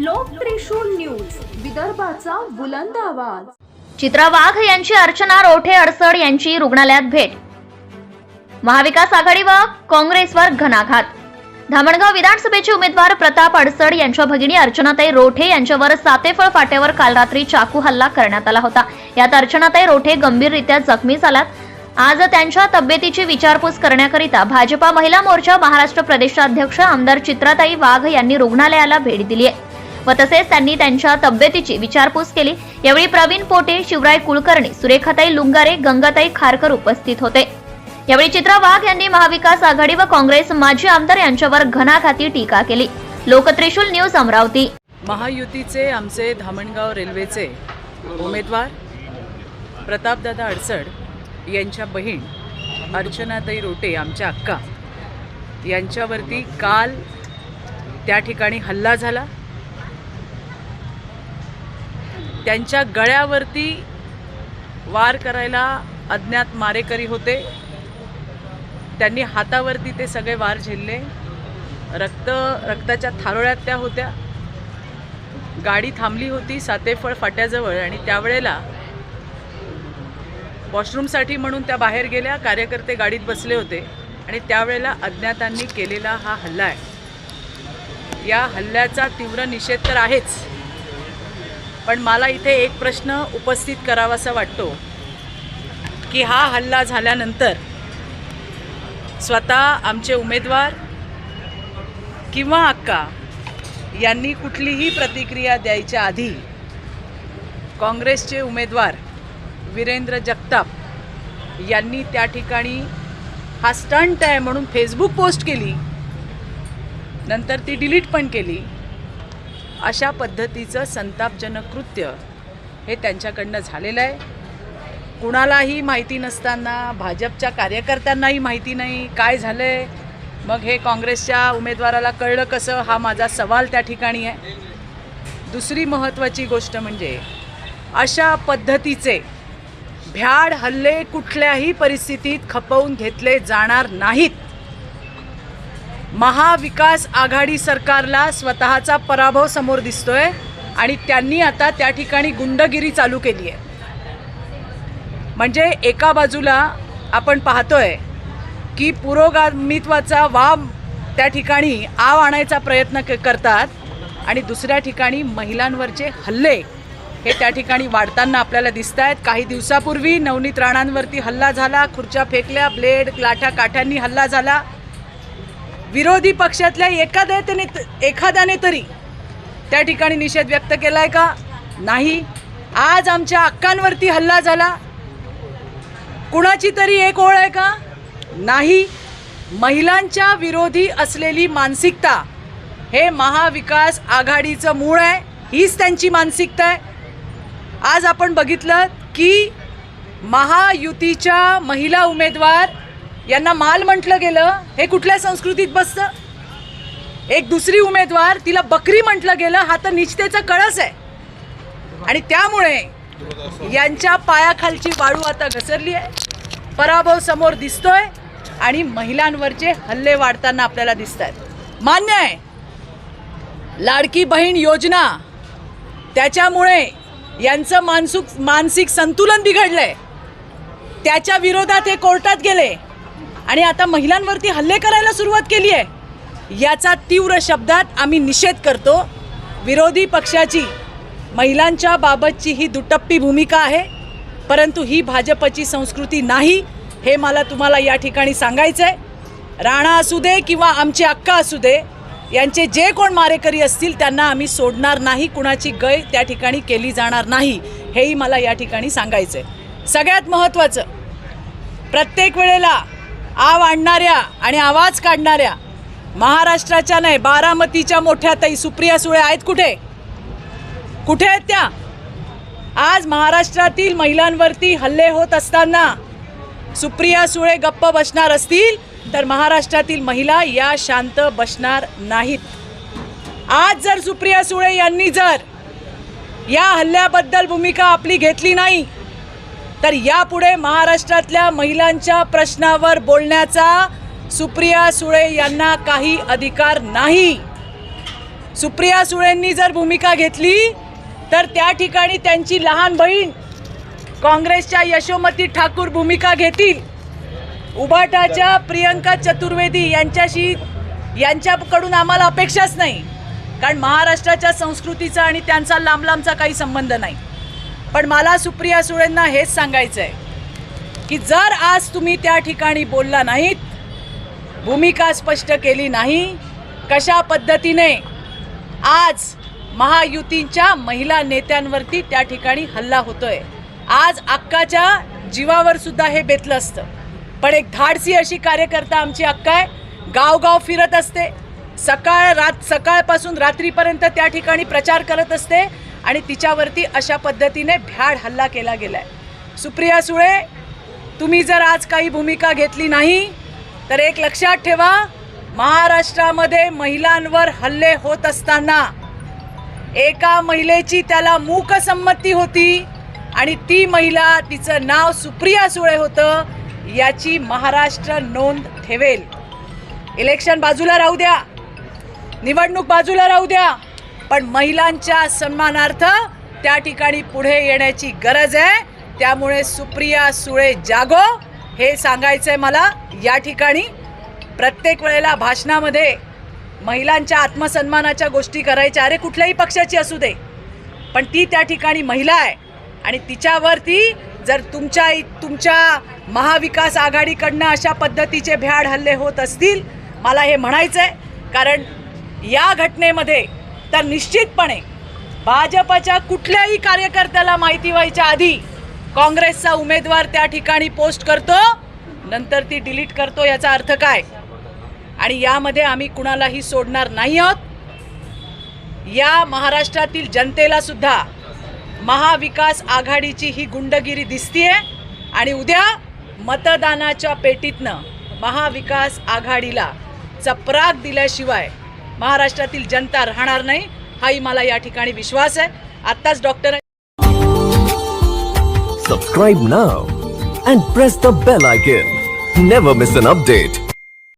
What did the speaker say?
लोक त्रिशूल न्यूज, विदर्भाचा बुलंद आवाज। चित्रा वाघ यांची अर्चना रोठे अडसड यांची रुग्णालयात भेट। महाविकास आघाडी व काँग्रेसवर घणाघात। धामणगाव विधानसभेचे उमेदवार प्रताप अडसड यांच्या भगिनी अर्चनाताई रोठे यांच्यावर सातेफळ फाट्यावर काल रात्री चाकू हल्ला करण्यात आला होता। यात अर्चनाताई रोठे गंभीररित्या जखमी झाल्यात। आज त्यांच्या तब्येतीची विचारपूस करण्याकरिता भाजपा महिला मोर्चा महाराष्ट्र प्रदेशाध्यक्ष आमदार चित्राताई वाघ यांनी रुग्णालयाला भेट दिली आहे व तसेच त्यांनी त्यांच्या तब्येतीची विचारपूस केली। यावेळी प्रवीण पोटे, शिवराय कुलकर्णी, सुरेखाताई लुंगारे, गंगाताई खारकर उपस्थित होते। यावेळी चित्रा वाघ यांनी महाविकास आघाडी व काँग्रेस माजी आमदार यांच्यावर घणाघाती टीका केली। लोकत्रिशूल न्यूज अमरावती। महायुतीचे आमचे धामणगाव रेल्वेचे उमेदवार प्रतापदादा अडसड यांच्या बहीण अर्चनाताई रोठे आमच्या अक्का यांच्यावरती काल त्या ठिकाणी हल्ला झाला। त्यांच्या गळ्यावरती वार करायला अज्ञात मारेकरी होते। त्यांनी हातावरती ते सगळे वार झेलले। रक्ताच्या थारोळ्यात त्या होत्या। गाडी थांबली होती सातेफळ फाट्याजवळ आणि त्यावेळेला वॉशरूमसाठी म्हणून त्या बाहेर गेल्या। कार्यकर्ते गाडीत बसले होते आणि त्यावेळेला अज्ञातांनी केलेला हा हल्ला आहे। या हल्ल्याचा तीव्र निषेध तर आहेच, पण मला इथे एक प्रश्न उपस्थित करावासा वाटतो की हा हल्ला झाल्यानंतर स्वतः आमचे उमेदवार किंवा अक्का यांनी कुठलीही प्रतिक्रिया द्यायच्या आधी काँग्रेसचे उमेदवार वीरेंद्र जगताप यांनी त्या ठिकाणी हा स्टंट आहे म्हणून फेसबुक पोस्ट केली, नंतर ती डिलीट पण केली। अशा पद्धतीचं संतापजनक कृत्य हे त्यांच्याकडनं झालेलं आहे। कुणालाही माहिती नसताना, भाजपच्या कार्यकर्त्यांनाही माहिती नाही काय झालंय, मग हे काँग्रेसच्या उमेदवाराला कळलं कसं, हा माझा सवाल त्या ठिकाणी आहे। दुसरी महत्त्वाची गोष्ट म्हणजे अशा पद्धतीचे भ्याड हल्ले कुठल्याही परिस्थितीत खपवून घेतले जाणार नाहीत। महाविकास आघाडी सरकारला स्वतःचा पराभव समोर दिसतोय आणि त्यांनी आता त्या ठिकाणी गुंडगिरी चालू केली आहे। म्हणजे एका बाजूला आपण पाहतोय की पुरोगामित्वाचा वाव त्या ठिकाणी आव आणायचा प्रयत्न करतात आणि दुसऱ्या ठिकाणी महिलांवरचे हल्ले हे त्या ठिकाणी वाढताना आपल्याला दिसत आहेत। काही दिवसापूर्वी नवनीत राणांवरती हल्ला झाला, खुर्च्या फेकल्या, ब्लेड लाठा काठ्यांनी हल्ला झाला। विरोधी पक्षातल्या एखाद्याने तरी त्या ठिकाणी निषेध व्यक्त केलाय का? नाही। आज आमच्या अक्कांवरती हल्ला झाला, कुणाची तरी एक ओळ आहे का? नाही। महिलांच्या विरोधी असलेली मानसिकता हे महाविकास आघाडीचं मूळ आहे, हीच त्यांची मानसिकता आहे। आज आपण बघितलं की महायुतीच्या महिला उमेदवार यांना माल म्हटलं गेलं, हे कुठल्या संस्कृतीत बसतं? एक दुसरी उमेदवार तिला बकरी म्हटलं गेलं, हा तर निष्ठेचा कळस आहे। आणि त्यामुळे यांच्या पायाखालची वाळू आता घसरली आहे, पराभव समोर दिसतोय आणि महिलांवरचे हल्ले वाढताना आपल्याला दिसत आहेत। मान्य आहे, लाडकी बहीण योजना त्याच्यामुळे यांचं मानसिक संतुलन बिघडलंय, त्याच्या विरोधात हे कोर्टात गेले आणि आता महिलांवरती हल्ले करायला सुरुवात केली आहे। याचा तीव्र शब्दात आम्ही निषेध करतो। विरोधी पक्षाची महिलांच्या बाबतची ही दुटप्पी भूमिका आहे, परंतु ही भाजपची संस्कृती नाही, हे मला तुम्हाला या ठिकाणी सांगायचं आहे। राणा असू दे किंवा आमचे अक्का असू दे, यांचे जे कोण मारेकरी असतील त्यांना आम्ही सोडणार नाही, कुणाची गय त्या ठिकाणी केली जाणार नाही, हेही मला या ठिकाणी सांगायचं आहे। सगळ्यात महत्त्वाचं, प्रत्येक वेळेला आव आणणाऱ्या आणि आवाज काढणाऱ्या महाराष्ट्राच्या नाही, बारामतीच्या मोठ्या ताई सुप्रिया सुळे आहेत कुठे? कुठे आहेत त्या? आज महाराष्ट्रातील महिलांवरती हल्ले होत असताना सुप्रिया सुळे गप्प बसणार असतील तर महाराष्ट्रातील महिला या शांत बसणार नाहीत। आज जर सुप्रिया सुळे यांनी जर या हल्ल्याबद्दल भूमिका आपली घेतली नाही तर यापुढे महाराष्ट्रातल्या महिलांच्या प्रश्नावर बोलण्याचा सुप्रिया सुळे यांना काही अधिकार नाही। सुप्रिया सुळेंनी जर भूमिका घेतली तर त्या ठिकाणी त्यांची लहान बहीण काँग्रेसच्या यशोमती ठाकूर भूमिका घेतील. उबाटाच्या प्रियंका चतुर्वेदी यांच्याकडून आम्हाला अपेक्षाच नाही, कारण महाराष्ट्राच्या संस्कृतीचा आणि त्यांचा लांबचा काही संबंध नाही. पण मला सुप्रिया सुळेंना हेच सांगायचं आहे की जर आज तुम्ही त्या ठिकाणी बोलला नाहीत, भूमिका स्पष्ट केली नाही, कशा पद्धतीने आज महायुतीच्या महिला नेत्यांवरती त्या ठिकाणी हल्ला होतोय, आज अक्काच्या जीवावर सुद्धा हे बेतलं असतं. पण एक धाडसी अशी कार्यकर्ता आमची अक्का आहे, गावगाव फिरत असते, सकाळपासून रात्रीपर्यंत त्या ठिकाणी प्रचार करत असते आणि तिच्यावरती अशा पद्धतीने भ्याड हल्ला केला गेलाय. सुप्रिया सुळे, तुम्ही जर आज काही भूमिका घेतली नाही तर एक लक्षात ठेवा, महाराष्ट्रामध्ये महिलांवर हल्ले होत असताना एका महिलेची त्याला मूकसंमती होती आणि ती महिला, तिचं नाव सुप्रिया सुळे होतं, याची महाराष्ट्र नोंद ठेवेल. इलेक्शन बाजूला राहू द्या, निवडणूक बाजूला राहू द्या, पण महिलांच्या सन्मानार्थ त्या ठिकाणी पुढे येण्याची गरज आहे. त्यामुळे सुप्रिया सुळे जागो, हे सांगायचंय मला या ठिकाणी. प्रत्येक वेळेला भाषणामध्ये महिलांच्या आत्मसन्मानाच्या गोष्टी करायच्या, अरे कुठल्याही पक्षाची असू दे, पण ती त्या ठिकाणी महिला आहे आणि तिच्यावरती जर तुमच्या महाविकास आघाडीकडनं अशा पद्धतीचे भ्याड हल्ले होत असतील, मला हे म्हणायचं आहे. कारण या घटनेमध्ये तर निश्चितपणे भाजपच्या कुठल्याही कार्यकर्त्याला माहिती व्हायच्या आधी काँग्रेसचा उमेदवार त्या ठिकाणी पोस्ट करतो, नंतर ती डिलीट करतो. याचा अर्थ काय? आणि यामध्ये आम्ही कुणालाही सोडणार नाही आहोत. या महाराष्ट्रातील जनतेला सुद्धा महाविकास आघाडीची ही गुंडगिरी दिसतीये आणि उद्या मतदानाच्या पेटीतनं महाविकास आघाडीला चपराक दिल्याशिवाय महाराष्ट्रातील जनता राहणार नाही, हाही मला या ठिकाणी विश्वास आहे. आत्ताच doctor Subscribe now and press the bell icon. Never miss an update.